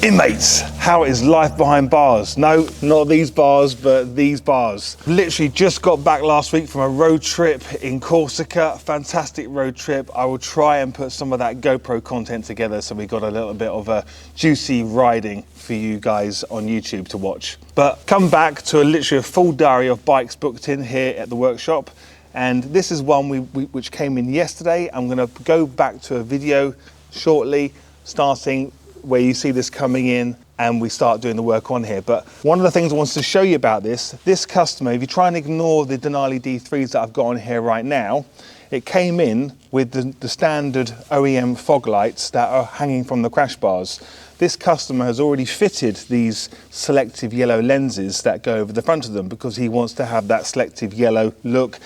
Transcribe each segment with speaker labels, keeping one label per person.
Speaker 1: Hey mates, how is life behind bars? No, not these bars, but these bars. Literally just got back last week from a road trip in Corsica. Fantastic road trip. I will try and put some of that GoPro content together so we got a little bit of a juicy riding for you guys on YouTube to watch. But come back to literally a full diary of bikes booked in here at the workshop. And this is one which came in yesterday. I'm gonna go back to a video shortly, starting where you see this coming in and we start doing the work on here. But one of the things I wanted to show you about this customer, if you try and ignore the Denali D3s that I've got on here right now, it came in with the standard OEM fog lights that are hanging from the crash bars. This customer has already fitted these selective yellow lenses that go over the front of them because he wants to have that selective yellow look.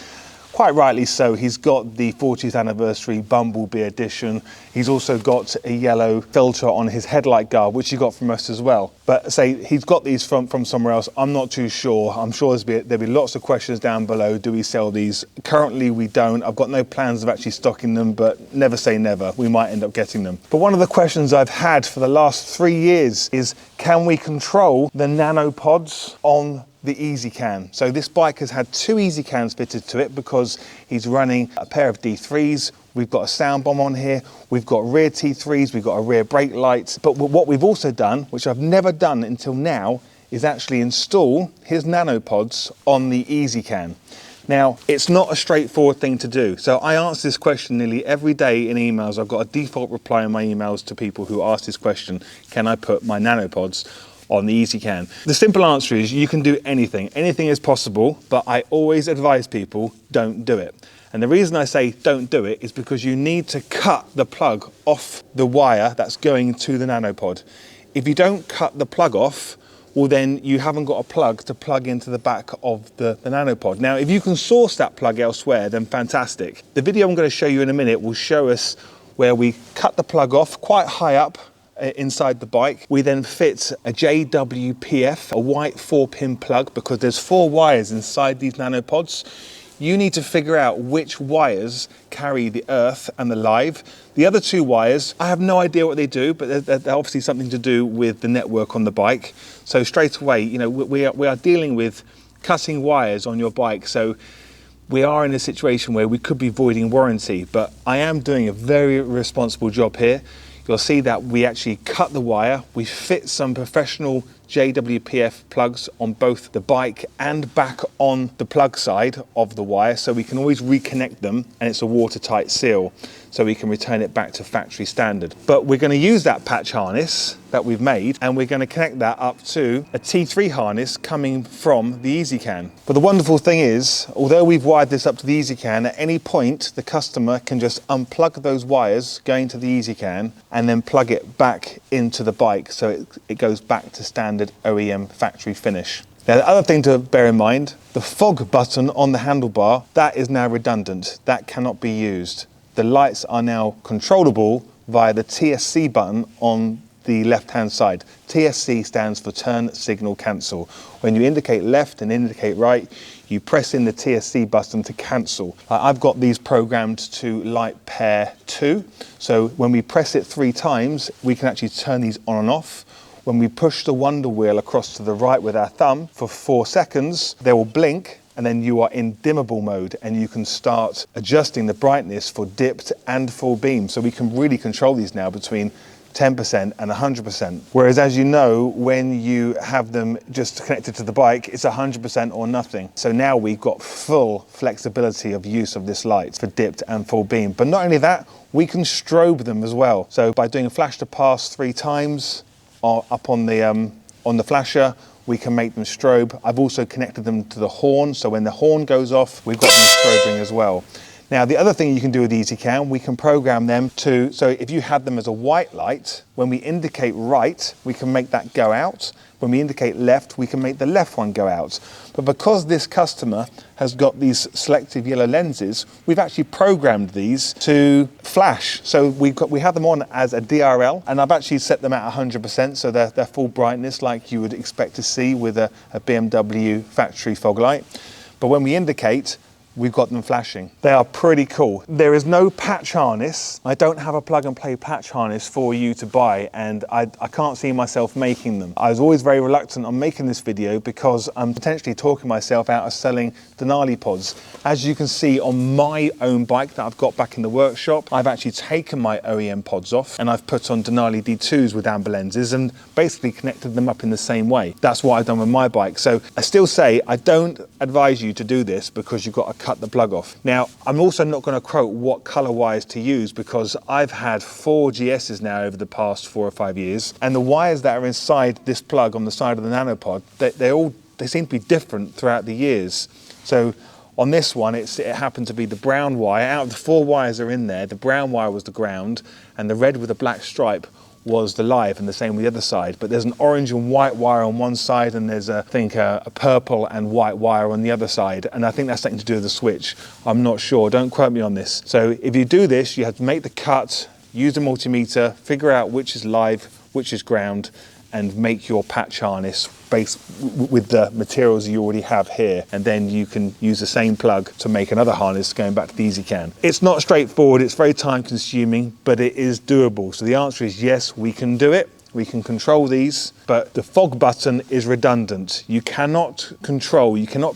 Speaker 1: Quite rightly so. He's got the 40th anniversary Bumblebee edition. He's also got a yellow filter on his headlight guard, which he got from us as well. But say he's got these from somewhere else. I'm not too sure. I'm sure there'll be lots of questions down below. Do we sell these? Currently we don't. I've got no plans of actually stocking them, but never say never. We might end up getting them. But one of the questions I've had for the last 3 years is, can we control the nanopods on the EasyCan? So this bike has had 2 EasyCans fitted to it because he's running a pair of D3s. We've got a sound bomb on here. We've got rear T3s. We've got a rear brake light. But what we've also done, which I've never done until now, is actually install his nanopods on the EasyCan. Now, it's not a straightforward thing to do. So I answer this question nearly every day in emails. I've got a default reply in my emails to people who ask this question: can I put my nanopods on the EasyCan? The simple answer is you can do anything. Anything is possible, but I always advise people don't do it. And the reason I say don't do it is because you need to cut the plug off the wire that's going to the nanopod. If you don't cut the plug off, well then you haven't got a plug to plug into the back of the nanopod. Now, if you can source that plug elsewhere, then fantastic. The video I'm going to show you in a minute will show us where we cut the plug off quite high up inside the bike. We then fit a JWPF, a white 4-pin plug, because there's 4 wires inside these nanopods. You need to figure out which wires carry the earth and the live. The other 2 wires, I have no idea what they do, but they're obviously something to do with the network on the bike. So straight away, you know, we are dealing with cutting wires on your bike. So we are in a situation where we could be voiding warranty, but I am doing a very responsible job here. You'll see that we actually cut the wire. We fit some professional JWPF plugs on both the bike and back on the plug side of the wire, so we can always reconnect them, and it's a watertight seal, so we can return it back to factory standard. But we're going to use that patch harness that we've made, and we're going to connect that up to a T3 harness coming from the EasyCan. But the wonderful thing is, although we've wired this up to the EasyCan, at any point the customer can just unplug those wires going to the EasyCan and then plug it back into the bike, so it goes back to standard OEM factory finish. Now, the other thing to bear in mind, the fog button on the handlebar, that is now redundant. That cannot be used. The lights are now controllable via the TSC button on the left-hand side. TSC stands for turn signal cancel. When you indicate left and indicate right, you press in the TSC button to cancel. I've got these programmed to light pair 2. So when we press it 3 times, we can actually turn these on and off. When we push the wonder wheel across to the right with our thumb for 4 seconds, they will blink, and then you are in dimmable mode, and you can start adjusting the brightness for dipped and full beam. So we can really control these now between 10% and 100%. Whereas, as you know, when you have them just connected to the bike, it's 100% or nothing. So now we've got full flexibility of use of this light for dipped and full beam. But not only that, we can strobe them as well. So by doing a flash to pass 3 times up on the flasher, we can make them strobe. I've also connected them to the horn, so when the horn goes off, we've got them strobing as well. Now, the other thing you can do with EasyCan, we can program them to, so if you had them as a white light, when we indicate right, we can make that go out. When we indicate left, we can make the left one go out. But because this customer has got these selective yellow lenses, we've actually programmed these to flash. So we have them on as a DRL, and I've actually set them at 100%, so they're full brightness like you would expect to see with a BMW factory fog light. But when we indicate, we've got them flashing. They are pretty cool. There is no patch harness. I don't have a plug and play patch harness for you to buy, and I can't see myself making them. I was always very reluctant on making this video because I'm potentially talking myself out of selling Denali pods. As you can see on my own bike that I've got back in the workshop, I've actually taken my OEM pods off and I've put on Denali D2s with amber lenses and basically connected them up in the same way. That's what I've done with my bike. So I still say I don't advise you to do this because you've got to cut the plug off. Now, I'm also not going to quote what color wires to use because I've had 4 GSs now over the past 4 or 5 years, and the wires that are inside this plug on the side of the nanopod, they seem to be different throughout the years. So on this one, it happened to be the brown wire. Out of the 4 wires that are in there, the brown wire was the ground, and the red with a black stripe was the live, and the same with the other side. But there's an orange and white wire on one side, and there's a purple and white wire on the other side, and I think that's something to do with the switch. I'm not sure, don't quote me on this. So if you do this, you have to make the cut, use the multimeter, figure out which is live, which is ground, and make your patch harness based with the materials you already have here, and then you can use the same plug to make another harness going back to the EasyCan. It's not straightforward, it's very time consuming, but it is doable. So the answer is yes, we can do it. We can control these, but the fog button is redundant. You cannot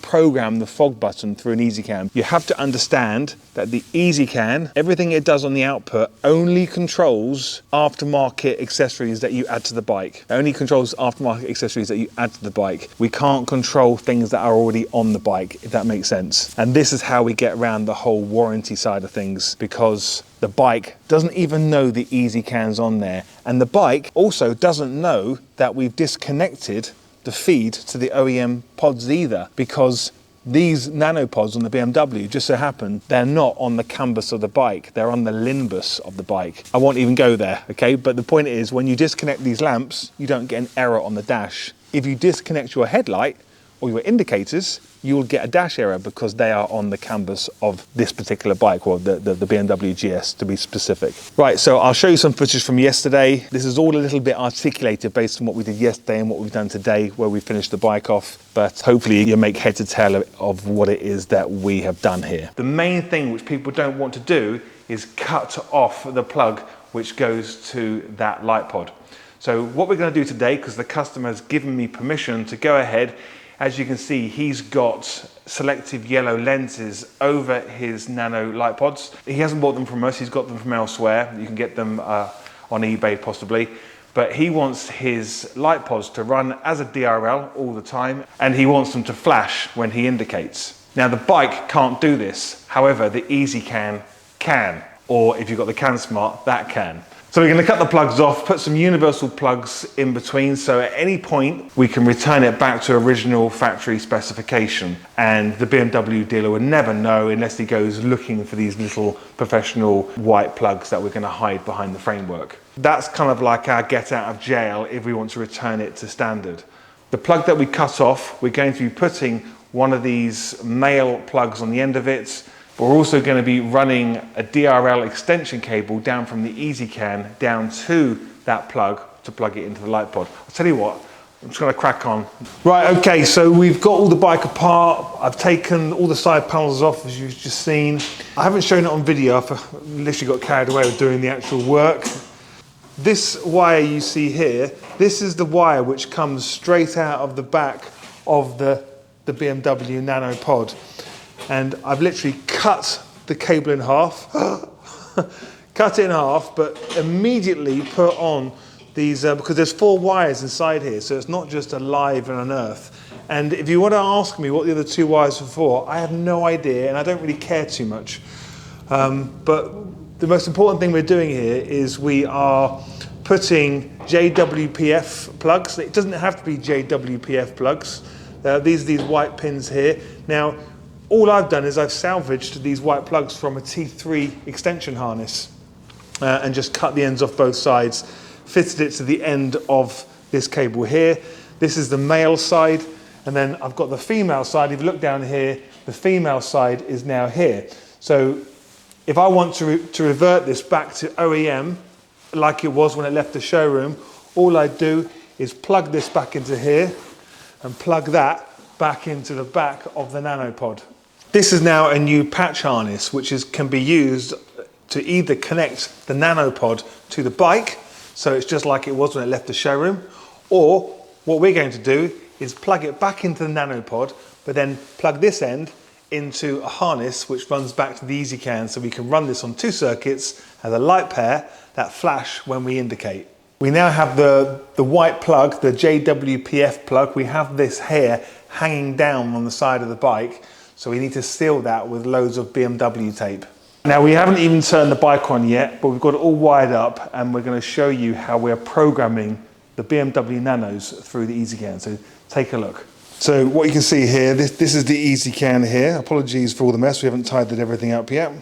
Speaker 1: program the fog button through an EasyCan. You have to understand that the EasyCan, everything it does on the output, only controls aftermarket accessories that you add to the bike. It only controls aftermarket accessories that you add to the bike. We can't control things that are already on the bike, if that makes sense. And this is how we get around the whole warranty side of things, because the bike doesn't even know the EasyCan's on there. And the bike also doesn't know that we've disconnected the feed to the OEM pods either, because these nanopods on the BMW, just so happen, they're not on the canvas of the bike, they're on the limbus of the bike. I won't even go there, okay? But the point is, when you disconnect these lamps, you don't get an error on the dash. If you disconnect your headlight or your indicators, you'll get a dash error because they are on the canvas of this particular bike, or the BMW GS to be specific. Right, so I'll show you some footage from yesterday. This is all a little bit articulated based on what we did yesterday and what we've done today, where we finished the bike off, but hopefully you make head to tail of what it is that we have done here. The main thing which people don't want to do is cut off the plug which goes to that light pod. So what we're going to do today, because the customer has given me permission to go ahead, as you can see, he's got selective yellow lenses over his nano light pods. He hasn't bought them from us, he's got them from elsewhere. You can get them on eBay possibly. But he wants his light pods to run as a DRL all the time, and he wants them to flash when he indicates. Now the bike can't do this, however the EasyCan can, or if you've got the Cansmart, that can. So we're going to cut the plugs off, put some universal plugs in between, so at any point we can return it back to original factory specification, and the BMW dealer would never know unless he goes looking for these little professional white plugs that we're going to hide behind the framework. That's kind of like our get out of jail if we want to return it to standard. The plug that we cut off, we're going to be putting one of these male plugs on the end of it. We're also going to be running a DRL extension cable down from the EasyCan down to that plug to plug it into the light pod. I'll tell you what, I'm just going to crack on. Right, okay, so we've got all the bike apart. I've taken all the side panels off, as you've just seen. I haven't shown it on video. I've literally got carried away with doing the actual work. This wire you see here, this is the wire which comes straight out of the back of the BMW Nano pod. And I've literally cut the cable in half, cut it in half, but immediately put on these, because there's 4 wires inside here, so it's not just a live and an earth. And if you want to ask me what the other 2 wires are for, I have no idea, and I don't really care too much. But the most important thing we're doing here is we are putting JWPF plugs. It doesn't have to be JWPF plugs. These are these white pins here. Now, all I've done is I've salvaged these white plugs from a T3 extension harness and just cut the ends off both sides, fitted it to the end of this cable here. This is the male side, and then I've got the female side. If you look down here, the female side is now here. So if I want to revert this back to OEM, like it was when it left the showroom, all I do is plug this back into here and plug that back into the back of the nanopod. This is now a new patch harness which can be used to either connect the nanopod to the bike, so it's just like it was when it left the showroom, or what we're going to do is plug it back into the nanopod, but then plug this end into a harness which runs back to the EasyCan, so we can run this on 2 circuits as a light pair that flash when we indicate. We now have the white plug, the JWPF plug. We have this here hanging down on the side of the bike, so we need to seal that with loads of BMW tape. Now, we haven't even turned the bike on yet, but we've got it all wired up, and we're going to show you how we're programming the BMW Nanos through the EasyCan. So take a look. So what you can see here, this is the EasyCan here. Apologies for all the mess, we haven't tidied everything up yet.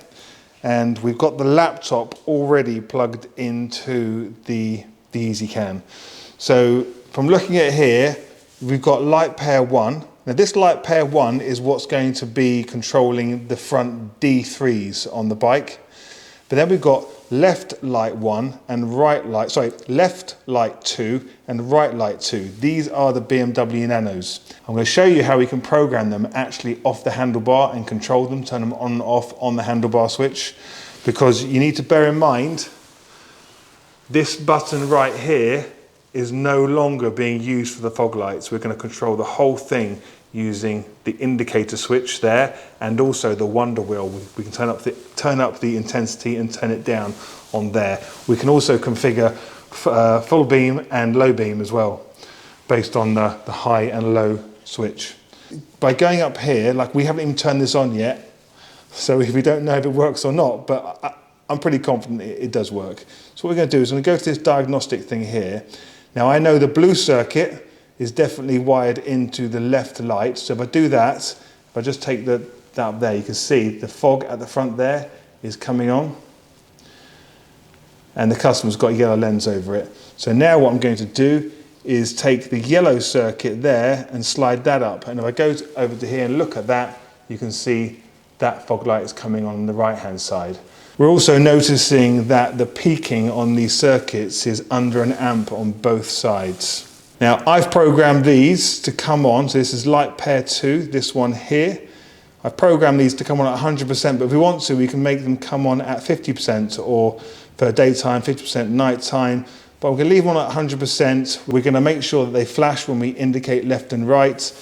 Speaker 1: And we've got the laptop already plugged into the EasyCan. So from looking at here, we've got light pair 1. Now this light pair 1 is what's going to be controlling the front D3s on the bike. But then we've got left light 1 and left light 2 and right light 2. These are the BMW Nanos. I'm going to show you how we can program them actually off the handlebar and control them, turn them on and off on the handlebar switch, because you need to bear in mind this button right here is no longer being used for the fog lights. We're going to control the whole thing using the indicator switch there, and also the wonder wheel. We can turn up the intensity and turn it down on there. We can also configure full beam and low beam as well, based on the high and low switch. By going up here, like we haven't even turned this on yet, so we don't know if it works or not, but I'm pretty confident it does work. So what we're going to do is I'm going to go to this diagnostic thing here. Now I know the blue circuit is definitely wired into the left light. So if I do that, if I just take that up there, you can see the fog at the front there is coming on. And the customer's got a yellow lens over it. So now what I'm going to do is take the yellow circuit there and slide that up. And if I go over to here and look at that, you can see that fog light is coming on the right-hand side. We're also noticing that the peaking on these circuits is under an amp on both sides. Now I've programmed these to come on, so this is light pair 2, this one here. I've programmed these to come on at 100%, but if we want to, we can make them come on at 50%, or for daytime, 50% nighttime. But we're going to leave them on at 100%. We're going to make sure that they flash when we indicate left and right.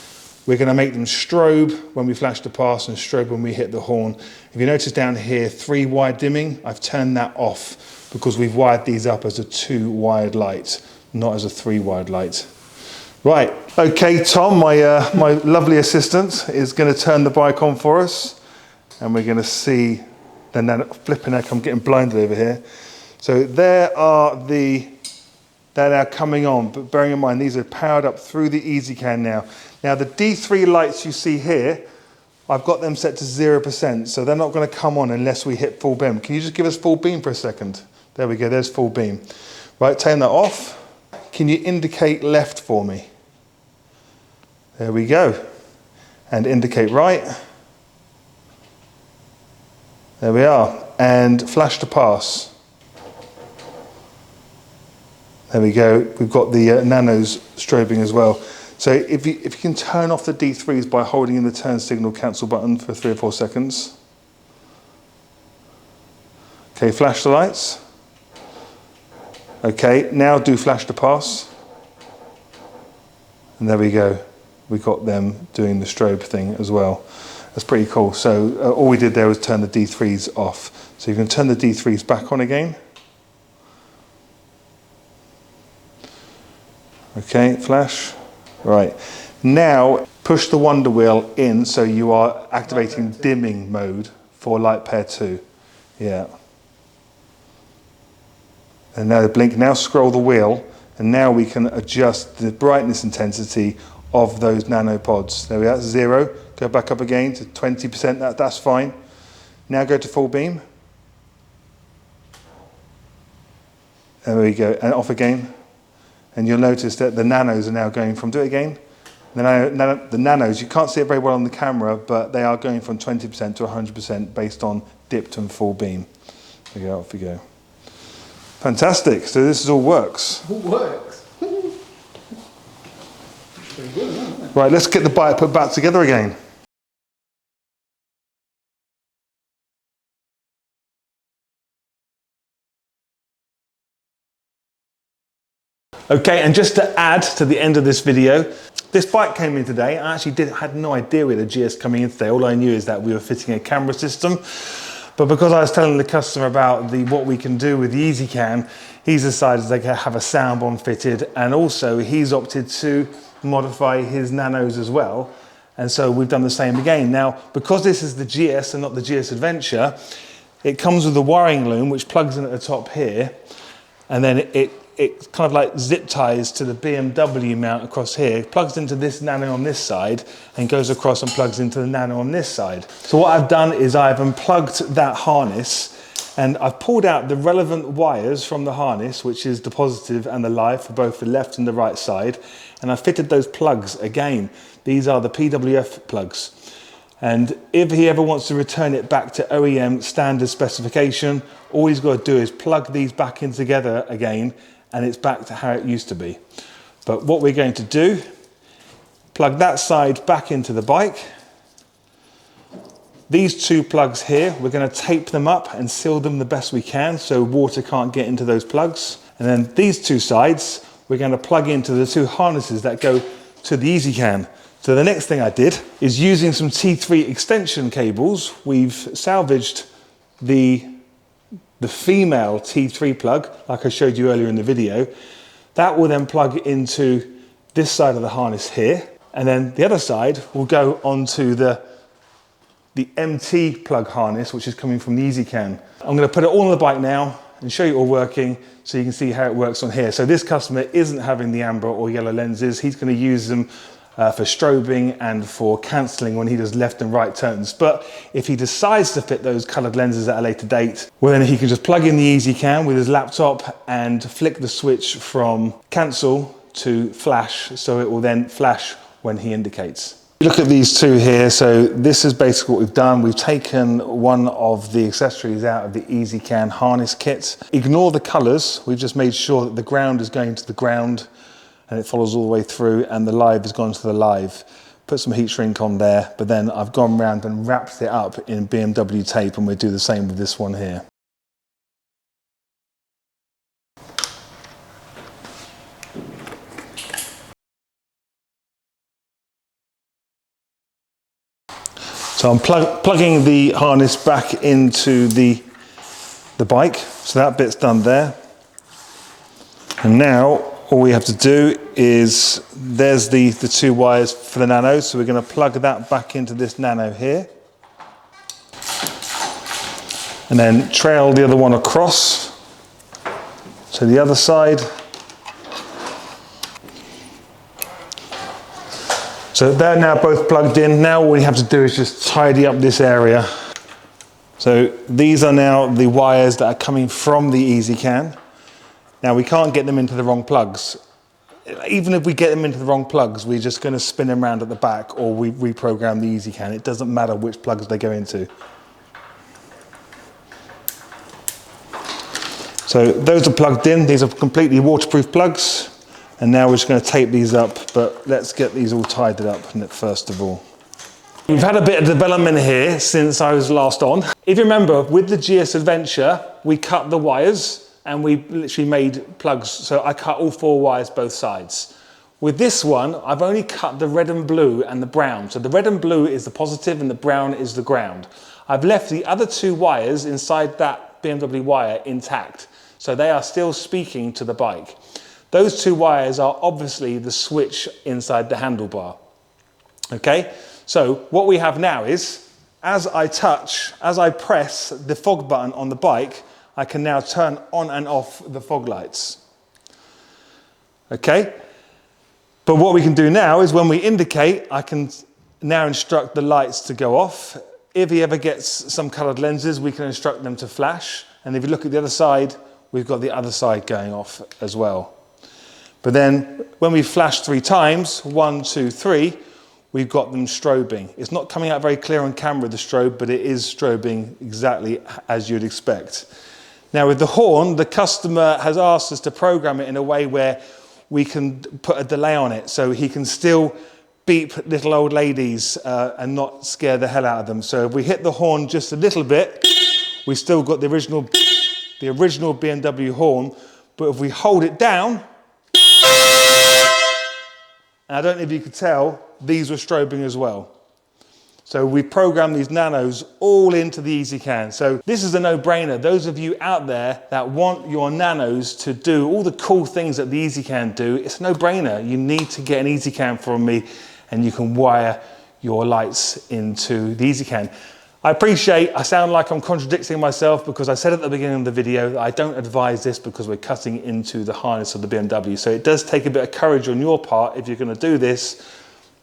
Speaker 1: We're going to make them strobe when we flash the pass and strobe when we hit the horn. If you notice down here, 3 wide dimming, I've turned that off because we've wired these up as a 2 wired light, not as a 3 wide light. Right, okay, Tom, my lovely assistant, is going to turn the bike on for us, and we're going to see, then flipping heck, I'm getting blinded over here. So they're now coming on, but bearing in mind these are powered up through the EasyCan now. Now the D3 lights you see here, I've got them set to 0%, so they're not going to come on unless we hit full beam. Can you just give us full beam for a second? There we go, there's full beam. Right, turn that off. Can you indicate left for me? There we go. And indicate right. There we are. And flash to pass. There we go. We've got the nanos strobing as well. So if you can turn off the D3s by holding in the turn signal cancel button for 3 or 4 seconds. Okay, flash the lights. Okay, now do flash to pass. And there we go. We got them doing the strobe thing as well. That's pretty cool. So all we did there was turn the D3s off. So you can turn the D3s back on again. Okay, flash. Right. Now push the wonder wheel in so you are activating dimming mode for light pair 2. Yeah. And now the blink. Now scroll the wheel, and now we can adjust the brightness intensity of those nanopods. There we are, 0. Go back up again to 20%, that's fine. Now go to full beam. There we go, and off again. And you'll notice that the nanos are now going from, do it again. The nanos, you can't see it very well on the camera, but they are going from 20% to 100% based on dipped and full beam. There we go, off we go. Fantastic, so this all works.
Speaker 2: All works.
Speaker 1: Right, let's get the bike put back together again. Okay, and just to add to the end of this video, this bike came in today. I actually had no idea we had a GS coming in today. All I knew is that we were fitting a camera system. But because I was telling the customer about what we can do with the EasyCan, he's decided they can have a soundbar fitted, and also he's opted to modify his Nanos as well. And so we've done the same again. Now, because this is the GS and not the GS Adventure, it comes with a wiring loom which plugs in at the top here, and then it kind of like zip ties to the BMW mount across here. It plugs into this Nano on this side and goes across and plugs into the Nano on this side. So what I've done is I've unplugged that harness and I've pulled out the relevant wires from the harness, which is the positive and the live for both the left and the right side. And I fitted those plugs again. These are the PWF plugs. And if he ever wants to return it back to OEM standard specification, all he's got to do is plug these back in together again, and it's back to how it used to be. But what we're going to do, plug that side back into the bike. These two plugs here, we're going to tape them up and seal them the best we can so water can't get into those plugs. And then these two sides, we're going to plug into the two harnesses that go to the EasyCan. So the next thing I did is, using some T3 extension cables, we've salvaged the female T3 plug, like I showed you earlier in the video. That will then plug into this side of the harness here, and then the other side will go onto the MT plug harness, which is coming from the EasyCan. I'm going to put it all on the bike now and show you all working so you can see how it works on here. So this customer isn't having the amber or yellow lenses. He's going to use them for strobing and for cancelling when he does left and right turns. But if he decides to fit those coloured lenses at a later date, well, then he can just plug in the EasyCan with his laptop and flick the switch from cancel to flash, so it will then flash when he indicates. Look at these two here. So this is basically what we've done. We've taken one of the accessories out of the EasyCan harness kit. Ignore the colours. We've just made sure that the ground is going to the ground and it follows all the way through, and the live has gone to the live. Put some heat shrink on there, but then I've gone around and wrapped it up in BMW tape, and we'll do the same with this one here. So I'm plugging the harness back into the bike, so that bit's done there. And now all we have to do is, there's the two wires for the Nano, so we're going to plug that back into this Nano here. And then trail the other one across. So the other side. So they're now both plugged in. Now all we have to do is just tidy up this area. So these are now the wires that are coming from the EasyCan. Now we can't get them into the wrong plugs. Even if we get them into the wrong plugs, we're just going to spin them around at the back, or we reprogram the EasyCan. It doesn't matter which plugs they go into. So those are plugged in. These are completely waterproof plugs. And now we're just going to tape these up, but let's get these all tidied up first of all. We've had a bit of development here since I was last on. If you remember, with the GS Adventure, we cut the wires and we literally made plugs. So I cut all 4 wires both sides. With this one, I've only cut the red and blue and the brown. So the red and blue is the positive and the brown is the ground. I've left the other 2 wires inside that BMW wire intact. So they are still speaking to the bike. Those 2 wires are obviously the switch inside the handlebar. Okay, so what we have now is, as I press the fog button on the bike, I can now turn on and off the fog lights. Okay, but what we can do now is, when we indicate, I can now instruct the lights to go off. If he ever gets some coloured lenses, we can instruct them to flash. And if you look at the other side, we've got the other side going off as well. But then when we flash 3 times, 1, 2, 3, we've got them strobing. It's not coming out very clear on camera, the strobe, but it is strobing exactly as you'd expect. Now with the horn, the customer has asked us to program it in a way where we can put a delay on it, so he can still beep little old ladies and not scare the hell out of them. So if we hit the horn just a little bit, we still got the original BMW horn, but if we hold it down, And I don't know if you could tell, these were strobing as well. So we programmed these nanos all into the EasyCan. So this is a no-brainer. Those of you out there that want your nanos to do all the cool things that the EasyCan do, it's a no-brainer. You need to get an EasyCan from me and you can wire your lights into the EasyCan. I appreciate, I sound like I'm contradicting myself because I said at the beginning of the video that I don't advise this because we're cutting into the harness of the BMW. So it does take a bit of courage on your part if you're going to do this,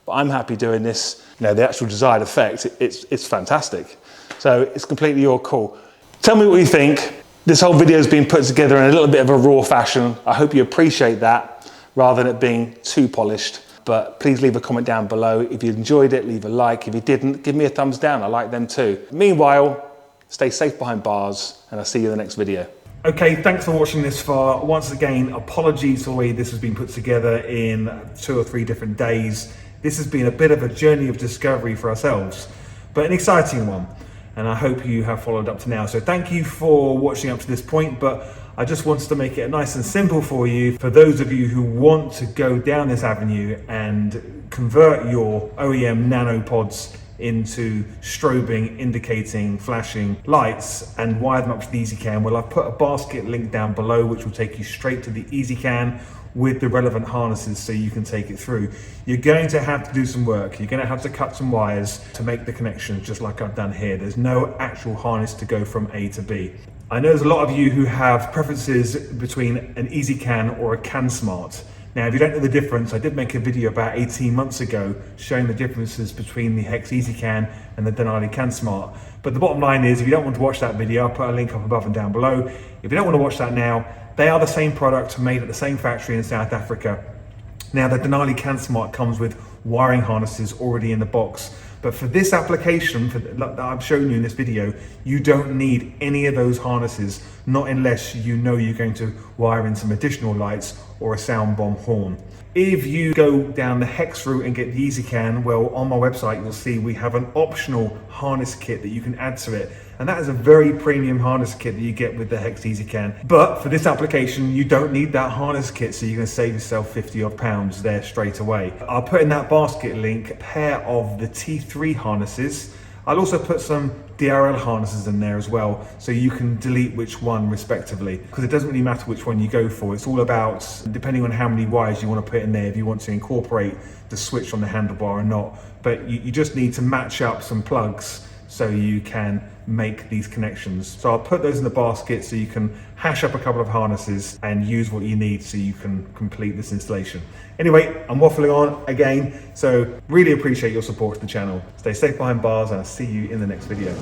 Speaker 1: but I'm happy doing this. You know, the actual desired effect, it's fantastic. So it's completely your call. Tell me what you think. This whole video has been put together in a little bit of a raw fashion. I hope you appreciate that rather than it being too polished. But please leave a comment down below. If you enjoyed it, leave a like. If you didn't, give me a thumbs down. I like them too. Meanwhile, stay safe behind bars and I'll see you in the next video. Okay, thanks for watching this far. Once again, apologies for the way this has been put together in 2 or 3 different days. This has been a bit of a journey of discovery for ourselves, but an exciting one. And I hope you have followed up to now. So thank you for watching up to this point, but I just wanted to make it nice and simple for you. For those of you who want to go down this avenue and convert your OEM nanopods into strobing, indicating, flashing lights and wire them up to the EasyCan, well, I've put a basket link down below which will take you straight to the EasyCan with the relevant harnesses so you can take it through. You're going to have to do some work. You're going to have to cut some wires to make the connections just like I've done here. There's no actual harness to go from A to B. I know there's a lot of you who have preferences between an EasyCan or a Cansmart. Now, if you don't know the difference, I did make a video about 18 months ago showing the differences between the Hex EasyCan and the Denali Cansmart. But the bottom line is, if you don't want to watch that video, I'll put a link up above and down below. If you don't want to watch that now, they are the same product made at the same factory in South Africa. Now, the Denali Cansmart comes with wiring harnesses already in the box. But for this application that I've shown you in this video, you don't need any of those harnesses, not unless you know you're going to wire in some additional lights or a sound bomb horn. If you go down the Hex route and get the EasyCan, well, on my website, you'll see we have an optional harness kit that you can add to it. And that is a very premium harness kit that you get with the Hex EasyCan. But for this application, you don't need that harness kit, so you're gonna save yourself 50 odd pounds there straight away. I'll put in that basket link a pair of the T3 harnesses. I'll also put some DRL harnesses in there as well, so you can delete which one respectively, because it doesn't really matter which one you go for. It's all about, depending on how many wires you want to put in there, if you want to incorporate the switch on the handlebar or not. But you just need to match up some plugs so you can make these connections. So I'll put those in the basket so you can hash up a couple of harnesses and use what you need so you can complete this installation. Anyway, I'm waffling on again, so really appreciate your support to the channel. Stay safe behind bars and I'll see you in the next video.